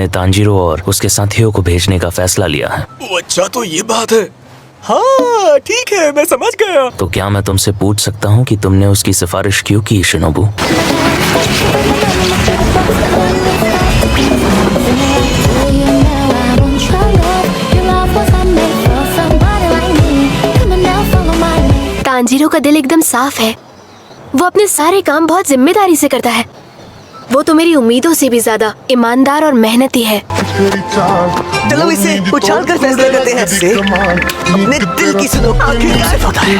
Tanjiro और उसके साथियों को भेजने का फैसला लिया है। अच्छा, तो ये बात है। हाँ ठीक है, मैं समझ गया। तो क्या मैं तुमसे पूछ सकता हूँ कि तुमने उसकी सिफारिश क्यों की, शिनोबू? तांजीरो का दिल एकदम साफ है। वो अपने सारे काम बहुत जिम्मेदारी से करता है। वो तो मेरी उम्मीदों से भी ज्यादा ईमानदार और मेहनती है। चलो इसे उछाल कर फैसला करते हैं। अपने दिल की सुनो, आखिरकार होता है।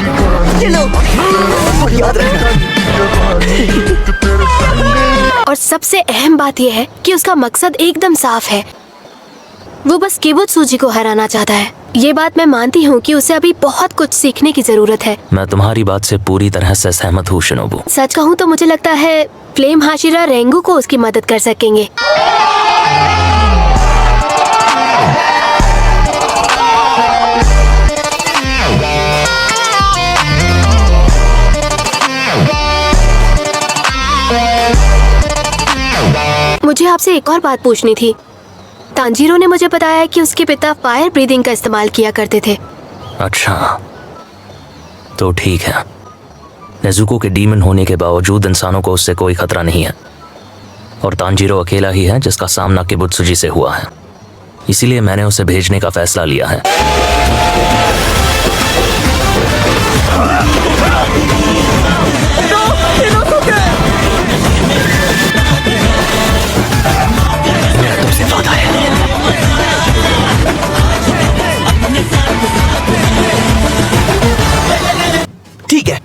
चलो और याद रखना। और सबसे अहम बात यह है कि उसका मकसद एकदम साफ है। वो बस किबुत्सुजी को हराना चाहता है। ये बात मैं मानती हूँ कि उसे अभी बहुत कुछ सीखने की जरूरत है। मैं तुम्हारी बात से पूरी तरह से सहमत हूँ शिनोबू। सच कहूँ तो मुझे लगता है फ्लेम हाशिरा रेंगू को उसकी मदद कर सकेंगे। मुझे आपसे एक और बात पूछनी थी। तांजीरो ने मुझे बताया कि उसके पिता फायर ब्रीदिंग का इस्तेमाल किया करते थे। अच्छा, तो ठीक है। नेजुको के डीमन होने के बावजूद इंसानों को उससे कोई खतरा नहीं है, और तांजीरो अकेला ही है जिसका सामना किबुत्सुजी से हुआ है। इसीलिए मैंने उसे भेजने का फैसला लिया है। मेरा तुमसे वादा है। ठीक है,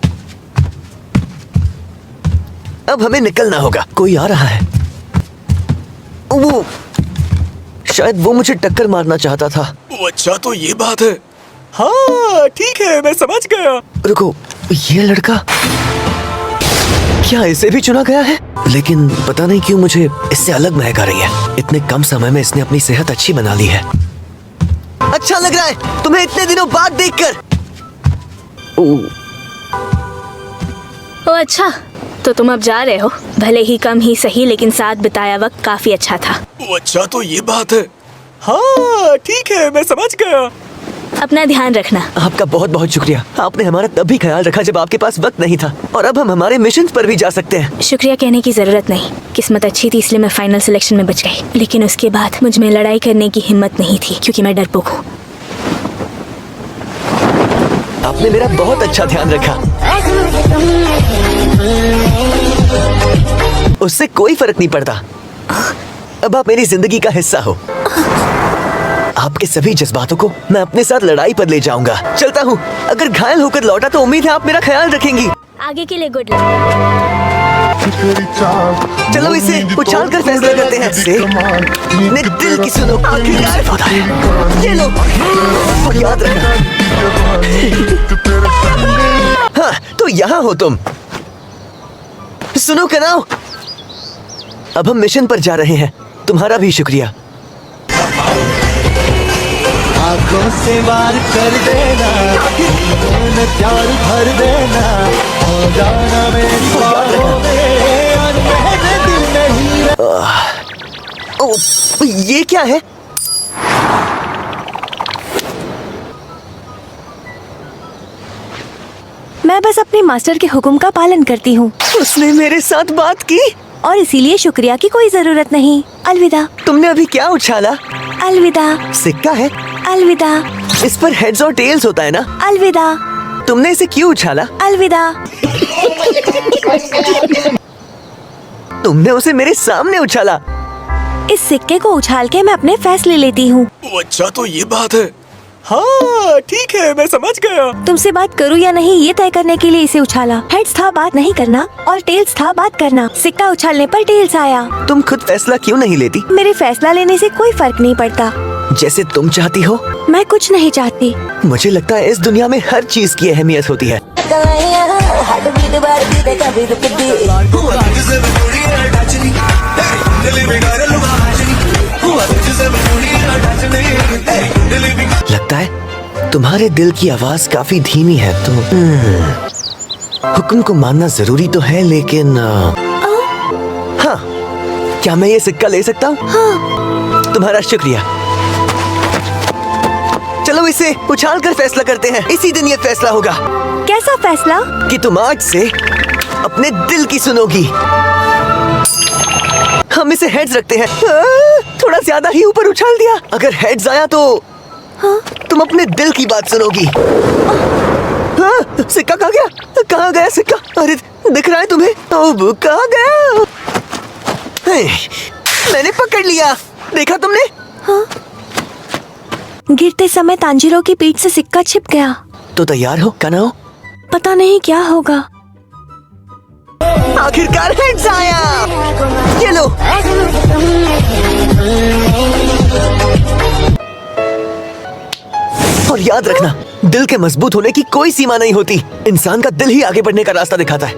अब हमें निकलना होगा। कोई आ रहा है। वो शायद वो मुझे टक्कर मारना चाहता था। अच्छा, तो ये बात है। हाँ ठीक है, मैं समझ गया। रुको, ये लड़का, क्या इसे भी चुना गया है? लेकिन पता नहीं क्यों मुझे इससे अलग महक आ रही है। इतने कम समय में इसने अपनी सेहत अच्छी बना ली है। अच्छा लग रहा है तुम्हें इतने दिनों बाद देखकर। ओ अच्छा, तो तुम अब जा रहे हो। भले ही कम ही सही, लेकिन साथ बिताया वक्त काफी अच्छा था। अच्छा, तो ये बात है। हाँ ठीक है, मैं समझ गया। अपना ध्यान रखना। आपका बहुत बहुत शुक्रिया। आपने हमारा तब भी ख्याल रखा जब आपके पास वक्त नहीं था, और अब हम हमारे मिशन पर भी जा सकते हैं। शुक्रिया कहने की जरूरत नहीं। किस्मत अच्छी थी इसलिए मैं फाइनल सिलेक्शन में बच गई, लेकिन उसके बाद मुझ में लड़ाई करने की हिम्मत नहीं थी क्योंकि मैं डरपोक हूँ। आपने मेरा बहुत अच्छा ध्यान रखा। उससे कोई फर्क नहीं पड़ता। अब आप मेरी जिंदगी का हिस्सा हो। आपके सभी जज्बातों को मैं अपने साथ लड़ाई पर ले जाऊंगा। चलता हूँ। अगर घायल होकर लौटा तो उम्मीद है आप मेरा ख्याल रखेंगी। आगे के लिए गुड लक। चलो इसे उछाल कर फैसला करते हैं। अपने दिल की सुनो, आखिरकार होता है। ये लो और याद रखना। हाँ, तो यहाँ हो तुम। सुनो कनाओ, अब हम मिशन पर जा रहे हैं। तुम्हारा भी शुक्रिया। आंखों से वार कर देना, में प्यार भर देना, हो जाना मेरी बाहों में, और मेरे दिल में ही। ये क्या है? मैं बस अपने मास्टर के हुक्म का पालन करती हूँ। उसने मेरे साथ बात की और इसीलिए शुक्रिया की कोई जरूरत नहीं। अलविदा। तुमने अभी क्या उछाला? अलविदा। सिक्का है? अलविदा। इस पर हेड्स और टेल्स होता है ना? अलविदा। तुमने इसे क्यों उछाला? अलविदा। तुमने उसे मेरे सामने उछाला। इस सिक्के को उछाल के मैं अपने फैसले लेती हूँ। अच्छा, तो ये बात है। हाँ ठीक है, मैं समझ गया। तुमसे बात करूँ या नहीं ये तय करने के लिए इसे उछाला। हेड्स था बात नहीं करना और टेल्स था बात करना। सिक्का उछालने पर टेल्स आया। तुम खुद फैसला क्यों नहीं लेती? मेरे फैसला लेने से कोई फर्क नहीं पड़ता। जैसे तुम चाहती हो। मैं कुछ नहीं चाहती। मुझे लगता है इस दुनिया में हर चीज की अहमियत होती है। लगता है तुम्हारे दिल की आवाज काफी धीमी है, तो हुक्म को मानना जरूरी तो है, लेकिन हाँ, क्या मैं ये सिक्का ले सकता हूँ? हाँ। तुम्हारा शुक्रिया। चलो इसे उछाल कर फैसला करते हैं। इसी दिन ये फैसला होगा कैसा फैसला? कि तुम आज से अपने दिल की सुनोगी। हम इसे हेड्स रखते हैं। थोड़ा ज्यादा ही ऊपर उछाल दिया। अगर हेड्स आया तो तुम अपने दिल की बात सुनोगी। सिक्का कहाँ गया? कहाँ गया सिक्का? अरे दिख रहा है तुम्हें? अब कहाँ गया? मैंने पकड़ लिया। देखा तुमने? गिरते समय तांजीरो की पीठ से सिक्का छिप गया। तो तैयार हो कानाओ? पता नहीं क्या होगा। आखिरकार हेड्स आया। ये लो। और याद रखना, दिल के मजबूत होने की कोई सीमा नहीं होती। इंसान का दिल ही आगे बढ़ने का रास्ता दिखाता है।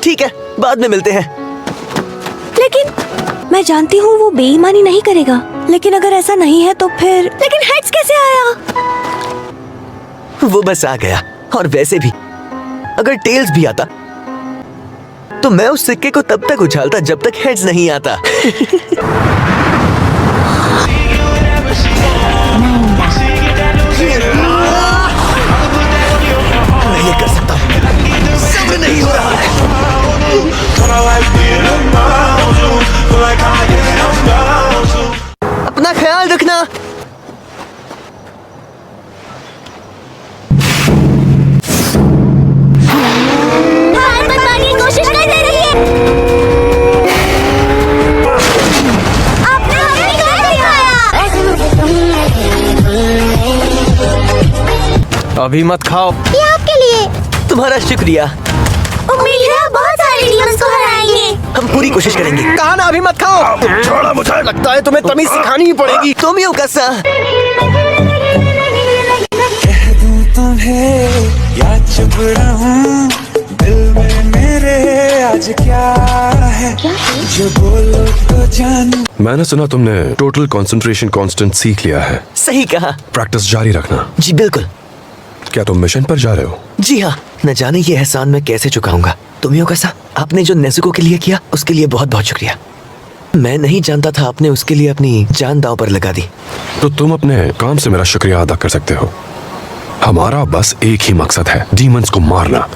ठीक है, बाद में मिलते हैं। लेकिन मैं जानती हूँ वो बेईमानी नहीं करेगा। लेकिन अगर ऐसा नहीं है तो फिर लेकिन हेड्स कैसे आया? वो बस आ गया। और वैसे भी अगर टेल्स भी आता तो मैं उस सिक्के को तब तक उछालता जब तक हेड्स नहीं आता। मैं ये कर सकता हूँ। सब्र नहीं हो रहा है। अपना ख्याल रखना। हार मत मानिए, कोशिश करते रहिए। आपने हमें कर दिखाया। अभी मत खाओ। ये आपके लिए। तुम्हारा शुक्रिया। उम्मीद है बहुत सारे डीमंस को हराएंगे। हम पूरी कोशिश करेंगे। कहा ना अभी मत खाओ। छोड़ा मुझे। लगता है तुम्हें तमीज सिखानी ही पड़ेगी। तुम यूं कैसा? कह दूं तुम्हें या चुप रहूं, दिल में मेरे आज क्या है, जो बोलो तो जानूं। मैंने सुना तुमने टोटल कंसंट्रेशन कांस्टेंट सीख लिया है। सही कहा। प्रैक्टिस जारी रखना। जी बिल्कुल। क्या तुम मिशन पर जा रहे हो? जी हाँ। न जाने ये एहसान मैं कैसे चुकाऊंगा। तुम यूं कैसा? आपने जो नेज़ुको के लिए किया उसके लिए बहुत बहुत शुक्रिया। मैं नहीं जानता था आपने उसके लिए अपनी जान दांव पर लगा दी। तो तुम अपने काम से मेरा शुक्रिया अदा कर सकते हो। हमारा बस एक ही मकसद है, डीमंस को मारना।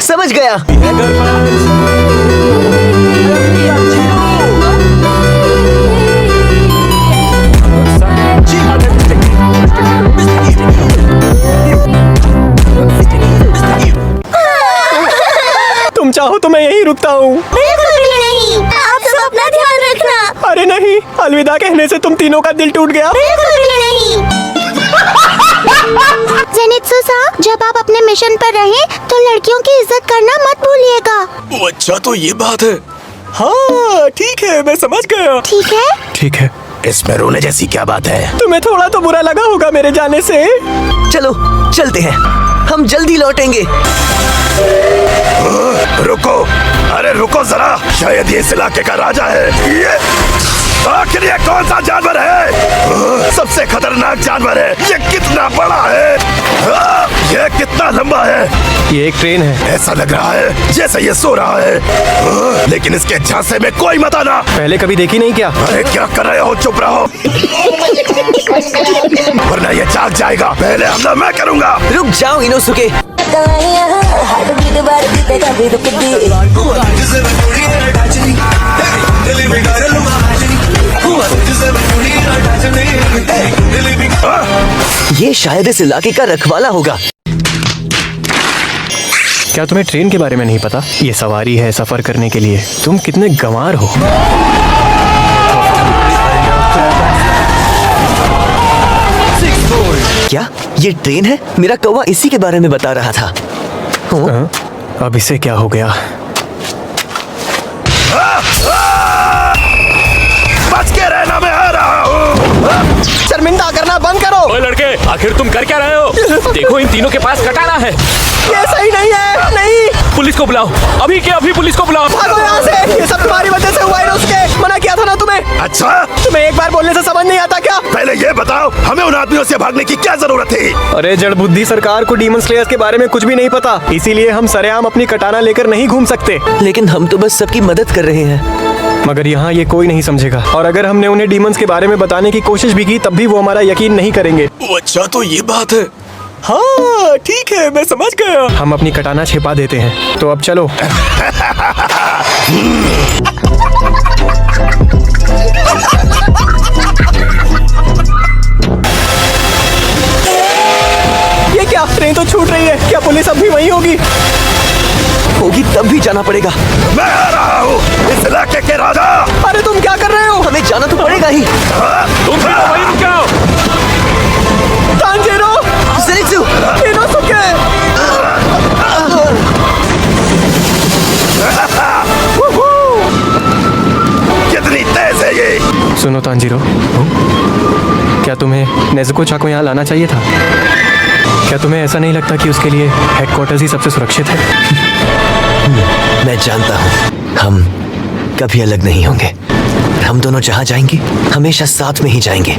समझ गया। तुम चाहो तो मैं यहीं रुकता हूँ। बिल्कुल भी नहीं। आप सब अपना ध्यान रखना। अरे नहीं, अलविदा कहने से तुम तीनों का दिल टूट गया। बिल्कुल भी नहीं। जेनित्सु-सा, जब आप अपने मिशन पर रहें तो लड़कियों की इज्जत करना मत भूलिएगा। अच्छा तो ये बात है। हाँ ठीक है, मैं समझ गया। ठीक है? ठीक है। इसमें रोने जैसी क्या बात है? तुम्हें थोड़ा तो बुरा लगा होगा मेरे जाने से। चलो चलते हैं, हम जल्दी लौटेंगे। रुको, अरे रुको जरा। शायद ये इस इलाके का राजा है। ये आखिर ये कौन सा जानवर है? सबसे खतरनाक जानवर है। ये कितना बड़ा है? ये कितना लंबा है? ये एक ट्रेन है। ऐसा लग रहा है जैसे ये सो रहा है, लेकिन इसके झांसे में कोई मत आना। पहले कभी देखी नहीं क्या? अरे क्या कर रहे हो? चुप रहो, वरना ये जाग जाएगा। पहले हमला मैं करूंगा। रुक जाओ इनोसुके। ये शायद इस इलाके का रखवाला होगा। क्या तुम्हें ट्रेन के बारे में नहीं पता? ये सवारी है सफर करने के लिए। तुम कितने गंवार हो। क्या ये ट्रेन है? मेरा कौवा इसी के बारे में बता रहा था। अब इसे क्या हो गया? बच के रहना, मैं आ रहा हूँ। शर्मिंदा करना बंद करो। ओए लड़के, आखिर तुम कर क्या रहे हो? देखो इन तीनों के पास कटाना है। ये सही नहीं है। नहीं, पुलिस को बुलाओ, अभी के अभी पुलिस को बुलाओ। भागो यहाँ से। ये सब तुम्हारी वजह से हुआ है। उसके मना किया था ना तुम्हें। अच्छा, तुम्हें एक बार बोलने से समझ नहीं आता क्या? पहले ये बताओ हमें उन आदमियों से भागने की क्या जरूरत थी? अरे जड़ बुद्धि सरकार को डीमन स्लेयर्स के बारे में कुछ भी नहीं पता, इसीलिए हम सरेआम अपनी कटाना लेकर नहीं घूम सकते। लेकिन हम तो बस सबकी मदद कर रहे हैं। मगर यहाँ ये कोई नहीं समझेगा, और अगर हमने उन्हें डीमंस के बारे में बताने की कोशिश भी की तब भी वो हमारा यकीन नहीं करेंगे। अच्छा, तो ये बात है। हाँ ठीक है, मैं समझ गया। हम अपनी कटाना छिपा देते हैं, तो अब चलो। ये क्या, ट्रेन तो छूट रही है, क्या पुलिस अब भी वहीं होगी? होगी तब भी जाना पड़ेगा। मैं आ रहा हूँ, इस इलाके के राजा। अरे तुम क्या कर रहे हो? हमें जाना तो पड़ेगा ही। तुम भी वहीं रुक जाओ। Tanjiro, Zenitsu, Inosuke. कितनी तेज है ये? सुनो तांजीरो, क्या तुम्हें नेज़ुको चा को यहाँ लाना चाहिए था? क्या तुम्हें ऐसा नहीं लगता कि उसके लिए हेडक्वार्टर्स ही सबसे सुरक्षित है? मैं जानता हूँ हम कभी अलग नहीं होंगे। हम दोनों जहाँ जाएंगे हमेशा साथ में ही जाएंगे।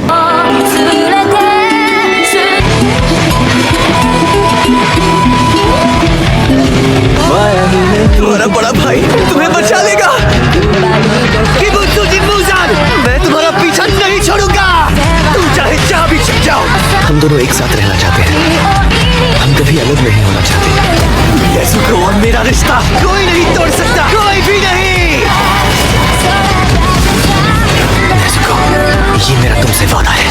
तुम्हारा बड़ा भाई तुम्हें बचा लेगा। किबुत्सु जिन्मुज़ान, मैं तुम्हारा पीछा नहीं छोड़ूंगा। तुम चाहे जहाँ भी छिप जाओ। हम दोनों एक साथ रहना चाहते हैं, हम कभी अलग नहीं होना चाहते। नेज़ुको और मेरा रिश्ता कोई नहीं तोड़ सकता, कोई भी नहीं। नेज़ुको, ये मेरा तुमसे वादा है।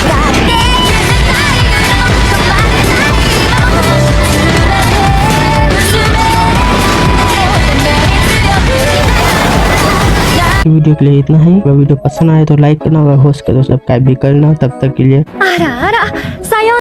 वीडियो के लिए इतना ही। अगर वीडियो पसंद आए तो लाइक करना, अगर होस्ट करो सब्सक्राइब भी करना। तब तक के लिए आरा आरा सायो